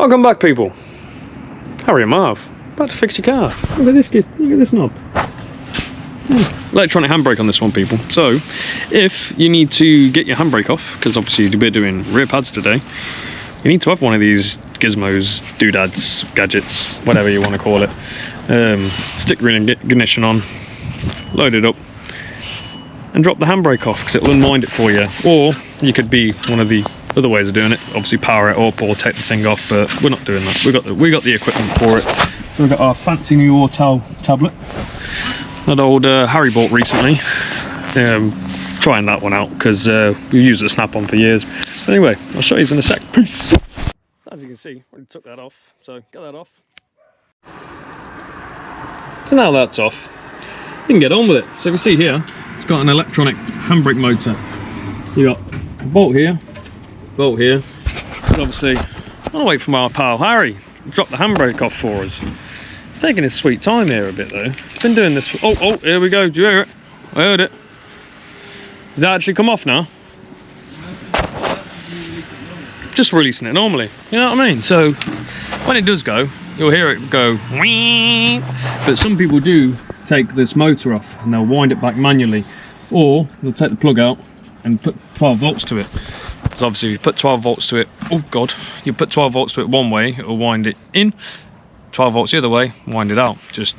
Welcome back, people. Harry and Marv, about to fix your car. Look at this kid, look at this knob. Electronic handbrake on this one, people. So if you need to get your handbrake off, because obviously we're doing rear pads today, you need to have one of these gizmos, doodads, gadgets, whatever you want to call it. Stick rear ignition on, load it up, and drop the handbrake off, because it'll unwind it for you. Or you could be one of the other ways of doing it, obviously power it up or take the thing off, but we're not doing that. We got the equipment for it. So we've got our fancy new Autel tablet that old Harry bought recently. Trying that one out because we've used the snap-on for years. So anyway, I'll show you in a sec. Peace. As you can see, we took that off, so get that off. So now that's off, you can get on with it. So if you see here, it's got an electronic handbrake motor. You got a bolt here, bolt here. But obviously, I'm gonna wait for my pal Harry to drop the handbrake off for us. He's taking his sweet time here a bit though. He's been doing this for, oh, here we go. Do you hear it? I heard it. Does that actually come off now? Just releasing it normally. You know what I mean? So when it does go, you'll hear it go. But some people do take this motor off and they'll wind it back manually, or they'll take the plug out and put 12 volts to it. Because obviously if you put 12 volts to it, oh god, you put 12 volts to it one way, it'll wind it in. 12 volts the other way, wind it out. Just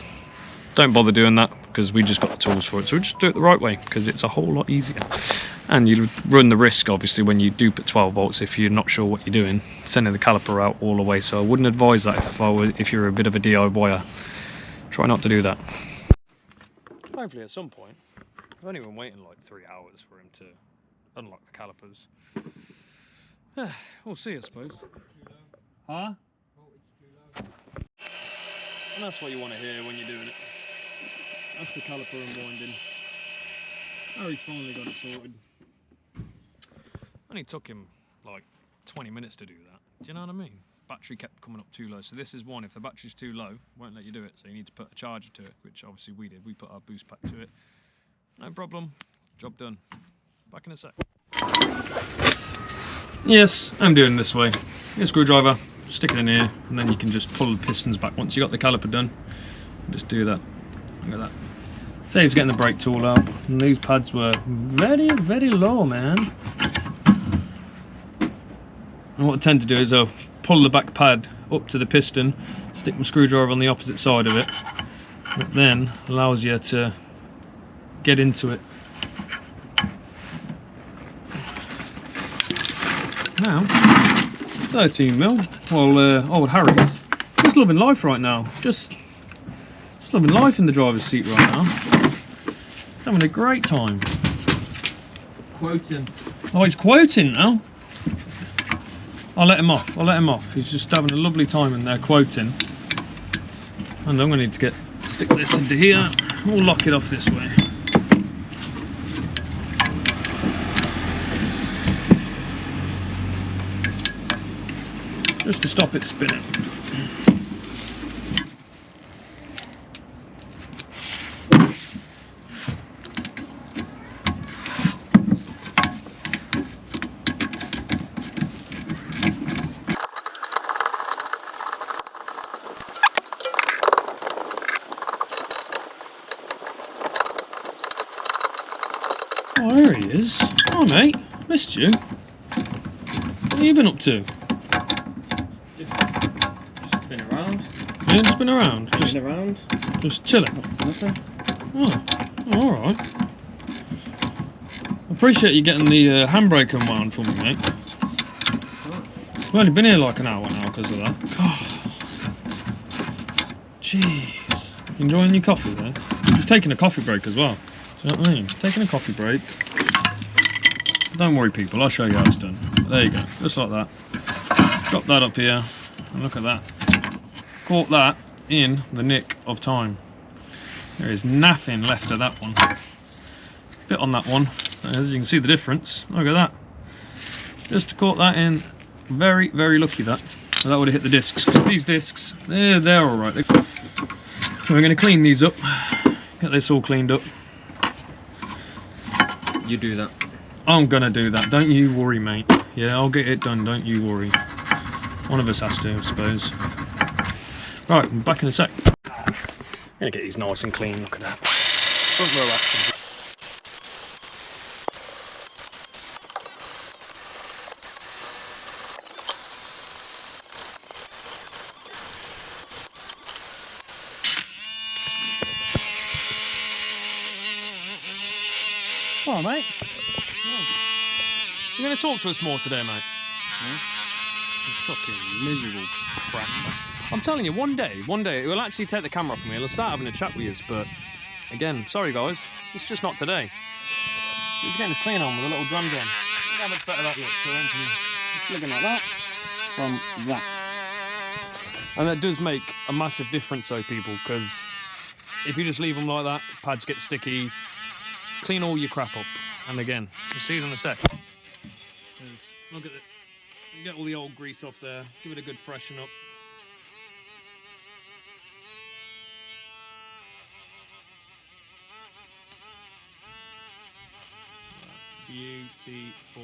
don't bother doing that, because we just got the tools for it. So we just do it the right way, because it's a whole lot easier. And you run the risk, obviously, when you do put 12 volts, if you're not sure what you're doing, sending the caliper out all the way. So I wouldn't advise that if you're a bit of a DIYer. Try not to do that. Hopefully at some point, I've only been waiting like 3 hours for him to unlock the calipers. We'll see, I suppose. Huh? And that's what you want to hear when you're doing it. That's the caliper unwinding. Harry's finally got it sorted. Only took him like 20 minutes to do that. Do you know what I mean? Battery kept coming up too low. So this is one, if the battery's too low, won't let you do it. So you need to put a charger to it, which obviously we did. We put our boost pack to it. No problem. Job done. Back in a sec. Yes, I'm doing it this way. Get a screwdriver, stick it in here, and then you can just pull the pistons back once you got the caliper done. Just do that. Look at that. Saves getting the brake tool out. And these pads were very, very low, man. And what I tend to do is I'll pull the back pad up to the piston, stick my screwdriver on the opposite side of it. That then allows you to get into it. Now, 13mm. Well, old Harry's just loving life right now. Just loving life in the driver's seat right now. Having a great time. Quoting. Oh, he's quoting now. I'll let him off. I'll let him off. He's just having a lovely time in there quoting. And I'm going to need to stick this into here. We'll lock it off this way. Just to stop it spinning. Oh, there he is. Oh, mate, missed you. What have you been up to? Just spin around. Yeah, spin around. Spin around. Just chilling. Nothing. Oh, all right. Appreciate you getting the handbrake unwound for me, mate. We've only been here like an hour now because of that. Oh. Jeez. Enjoying your coffee there? Just taking a coffee break as well. Do you know what I mean? Taking a coffee break. Don't worry, people, I'll show you how it's done. There you go, just like that. Drop that up here, and look at that. Caught that in the nick of time. There is nothing left of that one. Bit on that one, as you can see the difference. Look at that. Just caught that in. Very, very lucky that. So that would have hit the discs. Because these discs, they're all right. We're going to clean these up. Get this all cleaned up. You do that. I'm gonna do that, don't you worry, mate. Yeah, I'll get it done, don't you worry. One of us has to, I suppose. Right, I'm back in a sec. I'm gonna get these nice and clean. Look at that. Front row action. All right, mate. You're going to talk to us more today, mate? You fucking miserable crap. I'm telling you, one day, we'll actually take the camera off me. We'll start having a chat with you, but again, sorry guys, it's just not today. He's getting his clean on with a little drum gun. Look how much better that looks. It's looking like that from that. And that does make a massive difference, though, people, because if you just leave them like that, pads get sticky. Clean all your crap up, and again, we'll see it in a sec. Look at it. Get all the old grease off there. Give it a good freshen up. Beautiful.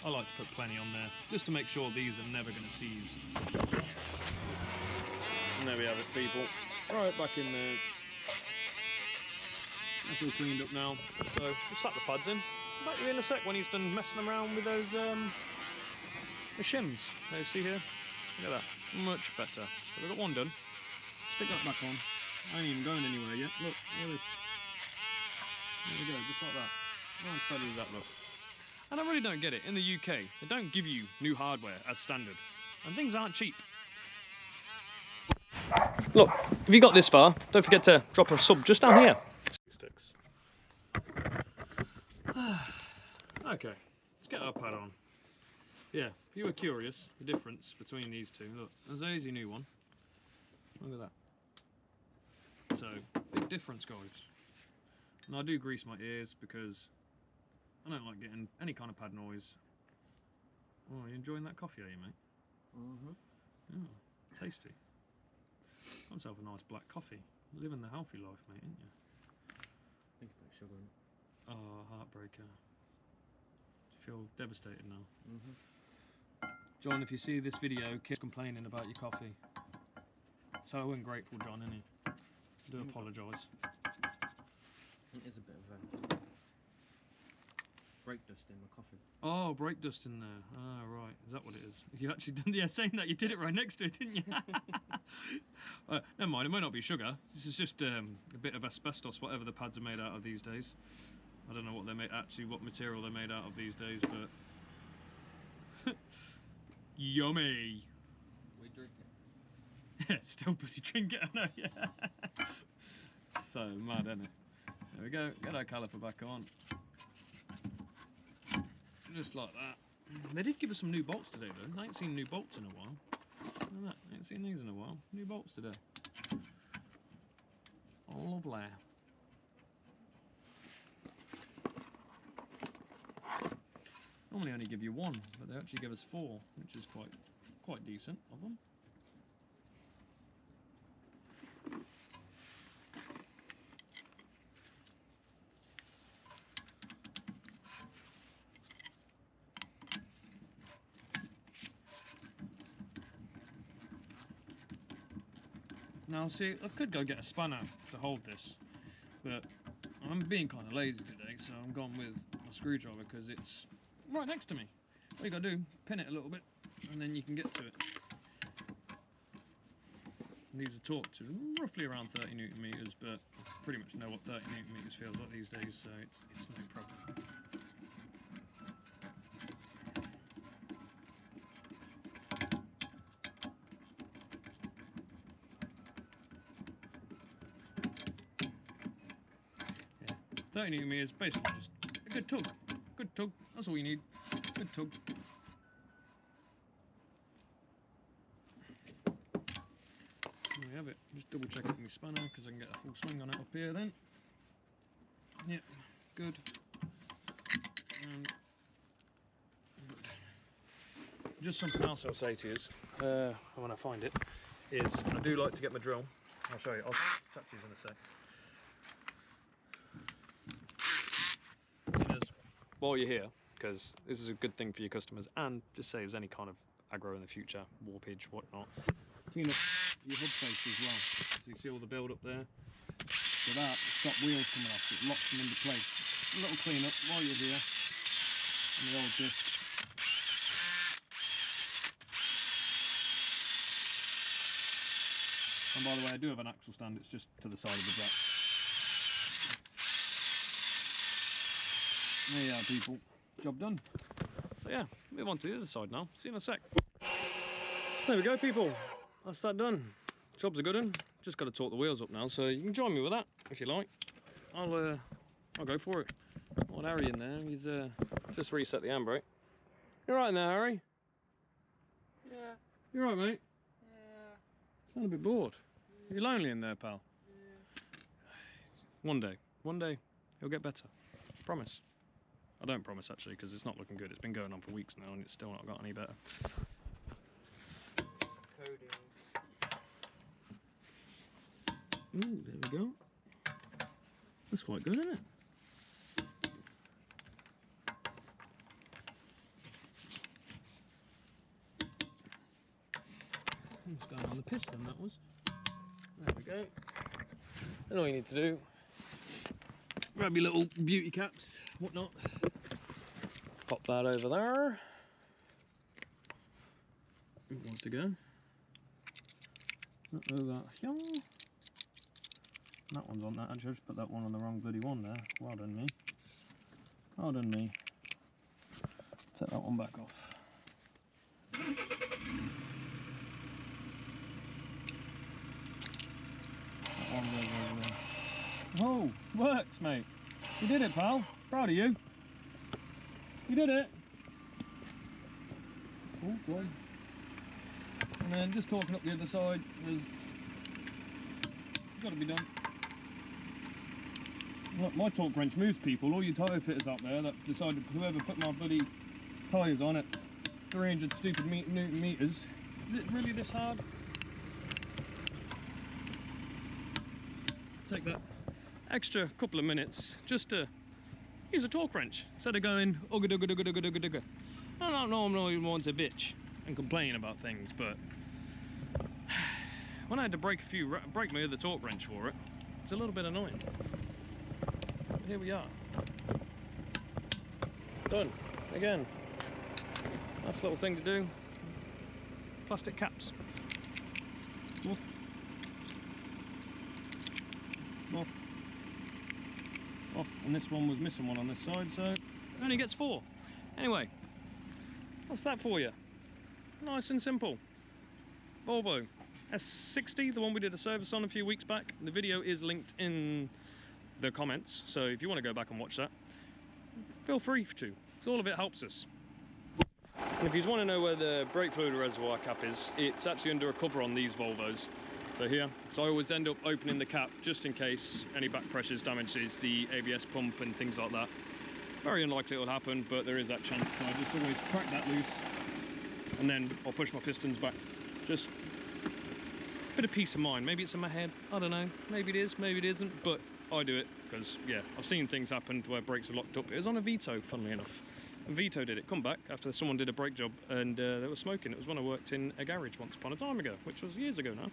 I like to put plenty on there, just to make sure these are never going to seize. And there we have it, people. Right back in there. That's all cleaned up now, so we'll slap the pads in. I'll back you in a sec when he's done messing around with those the shims. There, see here? Look at that, much better. So we've got one done. Stick that back on. I ain't even going anywhere yet. Look, look at this. There we go, just like that. Nice better does that look. And I really don't get it. In the UK, they don't give you new hardware as standard, and things aren't cheap. Look, if you got this far, don't forget to drop a sub just down here. Okay, let's get our pad on. Yeah, if you were curious, the difference between these two, look, there's your new one. Look at that. So, big difference, guys. And I do grease my ears because I don't like getting any kind of pad noise. Oh, you enjoying that coffee, are you, mate? Mm-hmm. Oh, tasty. Got myself a nice black coffee. Living the healthy life, mate, ain't you? I think you put sugar in it. Oh, heartbreaker. Do you feel devastated now? John, if you see this video, keep complaining about your coffee. So ungrateful, John, isn't he? I do apologise. It is a bit of brake dust in my coffee. Oh, brake dust in there. Ah, right. Is that what it is? You actually done, yeah, saying that, you did it right next to it, didn't you? Never mind, it might not be sugar. This is just a bit of asbestos, whatever the pads are made out of these days. I don't know what they're made, actually what material they're made out of these days, but yummy. We drink it. Yeah, still bloody drink it, I know, yeah. So mad, isn't it? There we go, get our caliper back on. Just like that. They did give us some new bolts today though. I ain't seen new bolts in a while. Look at that, I ain't seen these in a while. New bolts today. Lovely. Normally only give you one, but they actually give us 4, which is quite decent of them. Now see, I could go get a spanner to hold this, but I'm being kind of lazy today, so I'm gone with my screwdriver because it's right next to me. All you gotta do, pin it a little bit, and then you can get to it. And these are torqued to roughly around 30 Newton meters, but I pretty much know what 30 Newton meters feels like these days, so it's no problem. Yeah, 30 Newton meters, basically just a good tug. Good tug, that's all you need. Good tug. There we have it. Just double check it with my spanner because I can get a full swing on it up here then. Yep, good. And good. Just something else I'll say to you is, when I find it, is I do like to get my drill. I'll show you, I'll chat to you in a sec. While you're here, because this is a good thing for your customers and just saves any kind of aggro in the future, warpage, whatnot. Clean up your hub face as well, so you see all the build up there. So that stop wheels coming off, it locks them into place. A little clean up while you're here on the old disc. And by the way, I do have an axle stand, it's just to the side of the jack. There you are, people. Job done. So yeah, move on to the other side now. See you in a sec. There we go, people. That's that done. Job's a good one. Just got to torque the wheels up now, so you can join me with that if you like. I'll go for it. Old Harry in there. He's just reset the handbrake. You right in there, Harry? Yeah. You right, mate? Yeah. Sound a bit bored. Yeah. You lonely in there, pal? Yeah. One day, it'll get better. Promise. I don't promise actually, because it's not looking good. It's been going on for weeks now, and it's still not got any better. Coding. Ooh, there we go. That's quite good, isn't it? What's going on the piston, that was. There we go. And all you need to do, grab your little beauty caps, whatnot. Pop that over there. It wants to go. Not over here. That one's on that. Actually, I just put that one on the wrong bloody one there. Well done me. Well done me. Take that one back off. That one goes over there. Whoa! Works, mate. You did it, pal. Proud of you. You did it. Oh, boy. And then just talking up the other side is got to be done. Look, my torque wrench moves, people. All you tyre fitters out there that decided, whoever put my bloody tyres on at 300 stupid Newton meters, is it really this hard? Take that extra couple of minutes just to use a torque wrench instead of going ugga dugga dugga dugga dugga dugga. I don't normally want to bitch and complain about things, but when I had to break my other torque wrench for it, it's a little bit annoying. But here we are. Done. Again. Nice little thing to do. Plastic caps. Off. Off. Off. And this one was missing one on this side, so it only gets 4. Anyway, that's that for you. Nice and simple. Volvo S60, the one we did a service on a few weeks back. The video is linked in the comments, so if you want to go back and watch that, feel free to, because all of it helps us. And if you want to know where the brake fluid reservoir cap is, it's actually under a cover on these Volvos. So here, so I always end up opening the cap just in case any back pressures damages the ABS pump and things like that. Very unlikely it'll happen, but there is that chance, so I just always crack that loose and then I'll push my pistons back. Just a bit of peace of mind. Maybe it's in my head, I don't know, maybe it is, maybe it isn't, but I do it because, yeah, I've seen things happen where brakes are locked up. It was on a Vito, funnily enough. And Vito did it, come back after someone did a brake job and they were smoking. It was when I worked in a garage once upon a time ago, which was years ago now.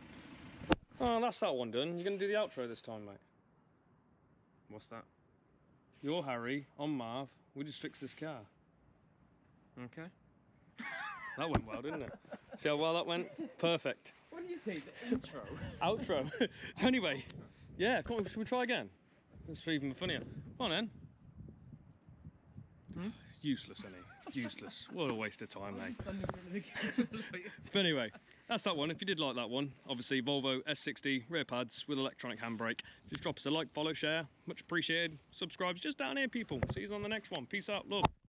Oh, that's that one done. You're going to do the outro this time, mate. What's that? You're Harry, I'm Marv. We just fixed this car. Okay. That went well, didn't it? See how well that went? Perfect. What do you think? The intro? Outro. So anyway, yeah, come on, should we try again? That's even funnier. Come on then. Useless, isn't it? Useless. What a waste of time, mate. But anyway, that's that one. If you did like that one, obviously Volvo S60 rear pads with electronic handbrake. Just drop us a like, follow, share. Much appreciated. Subscribe's just down here, people. See you on the next one. Peace out. Love.